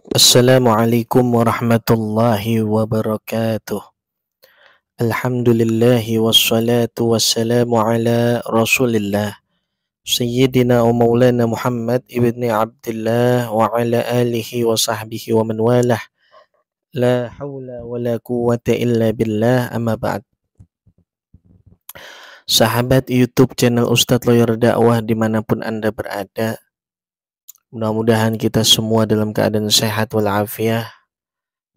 Assalamualaikum warahmatullahi wabarakatuh. Alhamdulillahi wassalatu wassalamu ala rasulillah Sayyidina wa maulana Muhammad ibni Abdullah wa ala alihi wa sahbihi wa man walah. La hawla wa la quwwata illa billah, amma ba'd. Sahabat YouTube channel Ustadz Lawyer Dakwah dimanapun Anda berada, mudah-mudahan kita semua dalam keadaan sehat walafiat,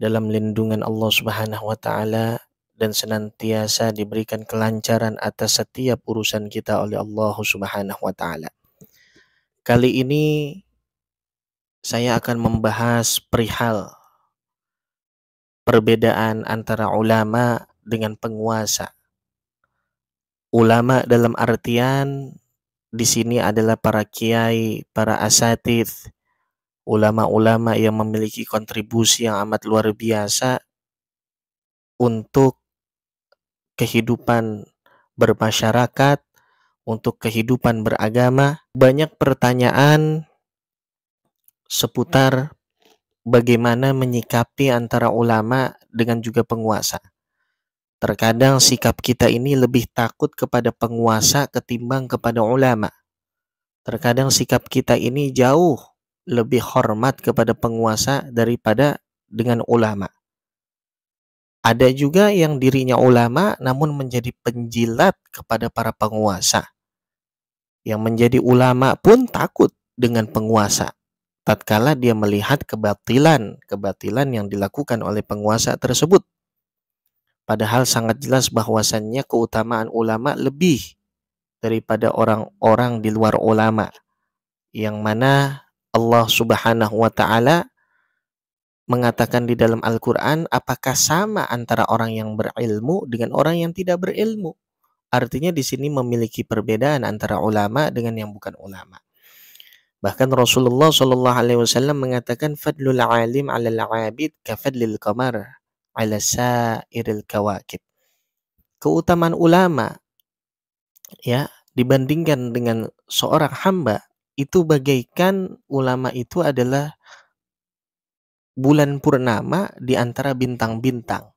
dalam lindungan Allah Subhanahu wa taala, dan senantiasa diberikan kelancaran atas setiap urusan kita oleh Allah Subhanahu wa taala. Kali ini saya akan membahas perihal perbedaan antara ulama dengan penguasa. Ulama dalam artian di sini adalah para kiai, para asatidz, ulama-ulama yang memiliki kontribusi yang amat luar biasa untuk kehidupan bermasyarakat, untuk kehidupan beragama. Banyak pertanyaan seputar bagaimana menyikapi antara ulama dengan juga penguasa. Terkadang sikap kita ini lebih takut kepada penguasa ketimbang kepada ulama. Terkadang sikap kita ini jauh lebih hormat kepada penguasa daripada dengan ulama. Ada juga yang dirinya ulama namun menjadi penjilat kepada para penguasa. Yang menjadi ulama pun takut dengan penguasa tatkala dia melihat kebatilan yang dilakukan oleh penguasa tersebut. Padahal sangat jelas bahwasannya keutamaan ulama lebih daripada orang-orang di luar ulama, yang mana Allah Subhanahu wa taala mengatakan di dalam Al-Quran, apakah sama antara orang yang berilmu dengan orang yang tidak berilmu? Artinya di sini memiliki perbedaan antara ulama dengan yang bukan ulama. Bahkan Rasulullah SAW mengatakan, fadlul alim 'alal 'abid ka fadlil qamar 'ala sa'iril kawakib. Keutamaan ulama ya dibandingkan dengan seorang hamba itu bagaikan ulama itu adalah bulan purnama di antara bintang-bintang.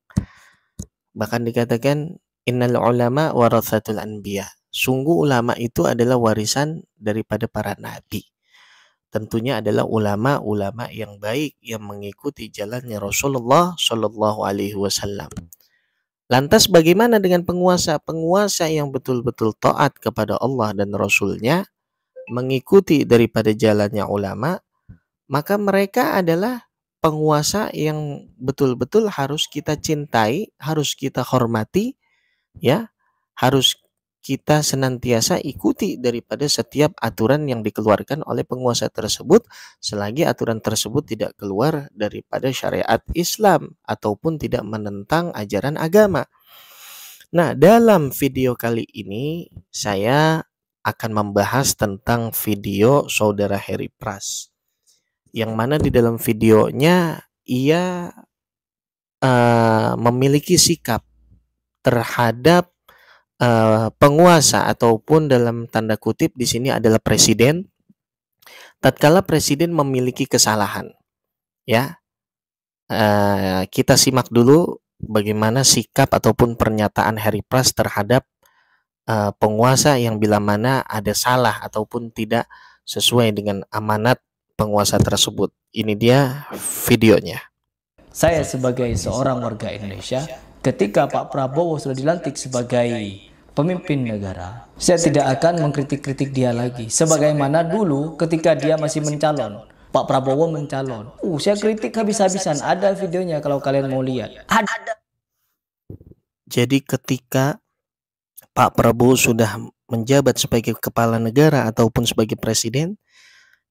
Bahkan dikatakan innal ulama waratsatul anbiya. Sungguh ulama itu adalah warisan daripada para nabi. Tentunya adalah ulama-ulama yang baik yang mengikuti jalannya Rasulullah Shallallahu alaihi wasallam. Lantas bagaimana dengan penguasa? Penguasa yang betul-betul taat kepada Allah dan Rasulnya, mengikuti daripada jalannya ulama, maka mereka adalah penguasa yang betul-betul harus kita cintai, harus kita hormati, ya, harus kita senantiasa ikuti daripada setiap aturan yang dikeluarkan oleh penguasa tersebut, selagi aturan tersebut tidak keluar daripada syariat Islam ataupun tidak menentang ajaran agama. Nah, dalam video kali ini saya akan membahas tentang video saudara Harry Pras, yang mana di dalam videonya ia memiliki sikap terhadap penguasa ataupun dalam tanda kutip di sini adalah presiden. Tatkala presiden memiliki kesalahan, ya, kita simak dulu bagaimana sikap ataupun pernyataan Harry Pras terhadap penguasa yang bila mana ada salah ataupun tidak sesuai dengan amanat penguasa tersebut. Ini dia videonya. Saya sebagai seorang warga Indonesia, ketika Pak Prabowo sudah dilantik sebagai pemimpin negara, saya tidak akan mengkritik-kritik dia lagi. Sebagaimana dulu ketika dia masih mencalon, Pak Prabowo mencalon. Saya kritik habis-habisan. Ada videonya kalau kalian mau lihat. Ada. Jadi ketika Pak Prabowo sudah menjabat sebagai kepala negara ataupun sebagai presiden,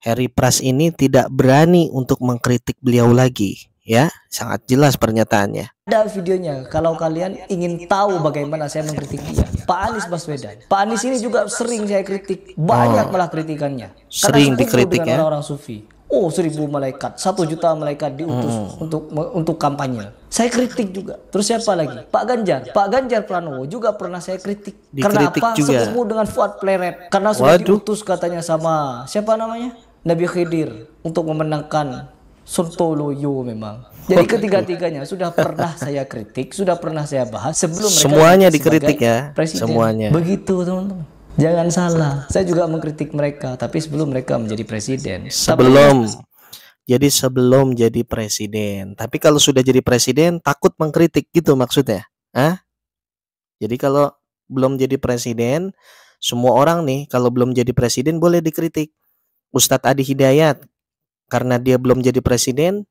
Harry Pras ini tidak berani untuk mengkritik beliau lagi. Ya, sangat jelas pernyataannya. Ada videonya kalau kalian ingin tahu bagaimana saya mengkritik dia. Pak Anies Baswedan. Pak Anies ini juga sering saya kritik. Banyak malah kritikannya. Sering dikritik ya. Orang-orang sufi. 1000 malaikat, 1 juta malaikat diutus untuk kampanye. Saya kritik juga. Terus siapa lagi? Pak Ganjar Pranowo juga pernah saya kritik. Karena apa? Juga. Sepupu dengan Fuad Pleret. Karena sudah diutus katanya sama siapa namanya? Nabi Khidir untuk memenangkan sontoloyo memang. Jadi ketiga-tiganya sudah pernah saya kritik, sudah pernah saya bahas sebelum mereka semuanya dikritik ya, presiden. semuanya. Begitu teman-teman. Jangan salah, saya juga mengkritik mereka, tapi sebelum mereka menjadi presiden. Jadi sebelum jadi presiden. Tapi kalau sudah jadi presiden takut mengkritik gitu maksudnya? Hah? Jadi kalau belum jadi presiden, semua orang nih kalau belum jadi presiden boleh dikritik. Ustadz Adi Hidayat, karena dia belum jadi presiden,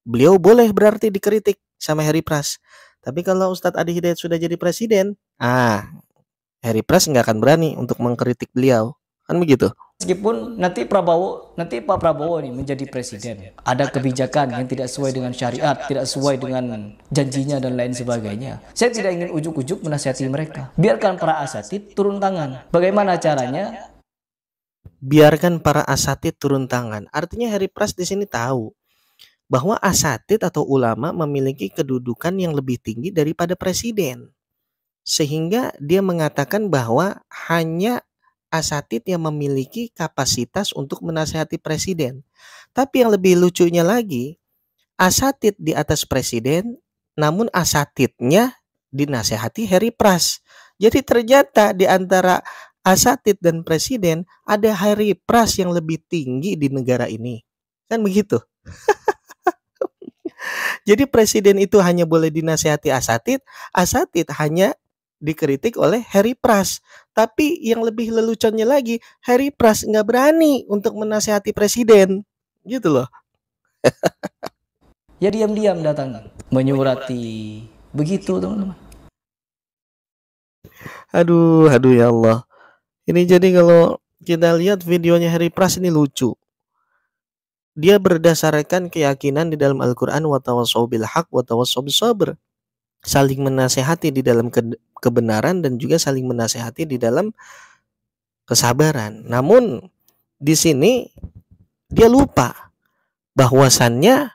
beliau boleh berarti dikritik sama Heri Pras. Tapi kalau Ustadz Adi Hidayat sudah jadi presiden, Heri Pras nggak akan berani untuk mengkritik beliau. Kan begitu. Meskipun nanti Pak Prabowo nih menjadi presiden, ada kebijakan yang tidak sesuai dengan syariat, tidak sesuai dengan janjinya dan lain sebagainya. Saya tidak ingin ujuk-ujuk menasihati mereka. Biarkan para asatid turun tangan. Bagaimana caranya? Biarkan para asatid turun tangan. Artinya Heri Pras di sini tahu bahwa asatid atau ulama memiliki kedudukan yang lebih tinggi daripada presiden. Sehingga dia mengatakan bahwa hanya asatid yang memiliki kapasitas untuk menasihati presiden. Tapi yang lebih lucunya lagi, asatid di atas presiden, namun asatidnya dinasihati Heri Pras. Jadi ternyata di antara asatid dan presiden ada Heri Pras yang lebih tinggi di negara ini. Kan begitu? Jadi presiden itu hanya boleh dinasihati asatid hanya dikritik oleh Heri Pras. Tapi yang lebih leluconnya lagi, Heri Pras nggak berani untuk menasihati presiden. Gitu loh. Ya diam-diam datang menyurati. Begitu teman-teman. Aduh ya Allah. Ini jadi kalau kita lihat videonya Heri Pras ini lucu. Dia berdasarkan keyakinan di dalam Al-Quran wa tawassaw bil haq wa tawassaw bis sabr. Saling menasehati di dalam kebenaran dan juga saling menasehati di dalam kesabaran. Namun di sini dia lupa bahwasannya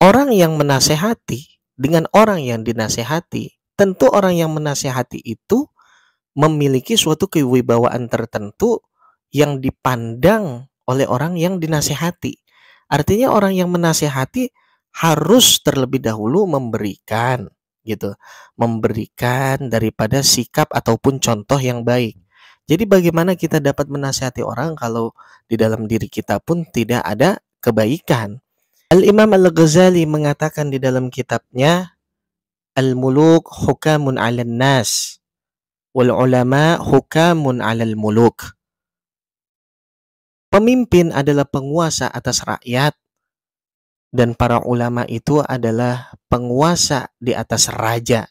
orang yang menasehati dengan orang yang dinasehati, tentu orang yang menasehati itu memiliki suatu kewibawaan tertentu yang dipandang oleh orang yang dinasehati. Artinya orang yang menasehati harus terlebih dahulu memberikan daripada sikap ataupun contoh yang baik. Jadi bagaimana kita dapat menasihati orang kalau di dalam diri kita pun tidak ada kebaikan? Al-Imam Al-Ghazali mengatakan di dalam kitabnya Al-Muluk Hukamun 'alan Nas wal Ulama Hukamun 'alal Muluk. Pemimpin adalah penguasa atas rakyat dan para ulama itu adalah penguasa di atas raja.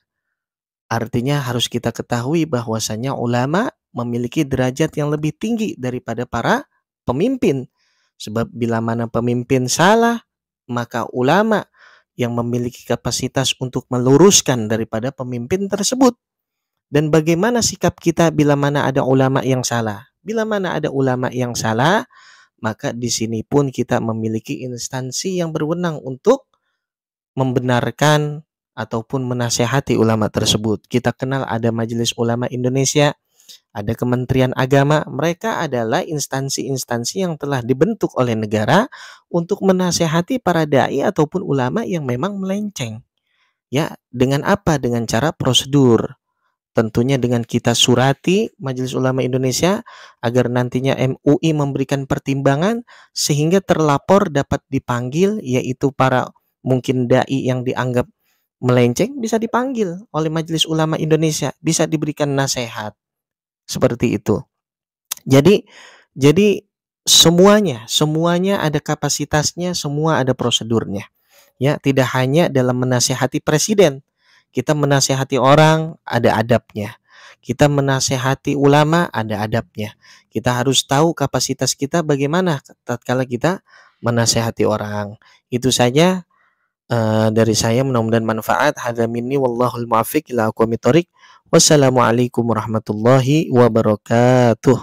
Artinya harus kita ketahui bahwasanya ulama memiliki derajat yang lebih tinggi daripada para pemimpin. Sebab bila mana pemimpin salah, maka ulama yang memiliki kapasitas untuk meluruskan daripada pemimpin tersebut. Dan bagaimana sikap kita bila mana ada ulama yang salah? Bila mana ada ulama yang salah, maka di sini pun kita memiliki instansi yang berwenang untuk membenarkan ataupun menasehati ulama tersebut. Kita kenal ada Majelis Ulama Indonesia, ada Kementerian Agama. Mereka adalah instansi-instansi yang telah dibentuk oleh negara untuk menasehati para dai ataupun ulama yang memang melenceng. Ya, dengan apa? Dengan cara prosedur. Tentunya dengan kita surati Majelis Ulama Indonesia agar nantinya MUI memberikan pertimbangan sehingga terlapor dapat dipanggil, yaitu para mungkin dai yang dianggap melenceng bisa dipanggil oleh Majelis Ulama Indonesia, bisa diberikan nasihat. Seperti itu. Jadi semuanya ada kapasitasnya, semua ada prosedurnya. Ya, tidak hanya dalam menasehati presiden. Kita menasehati orang ada adabnya. Kita menasehati ulama ada adabnya. Kita harus tahu kapasitas kita bagaimana tatkala kita menasehati orang. Itu saja dari saya, mudah-mudahan manfaat. Hadza minni wallahul muwaffiq ila aqwamit thoriq. Wassalamualaikum warahmatullahi wabarakatuh.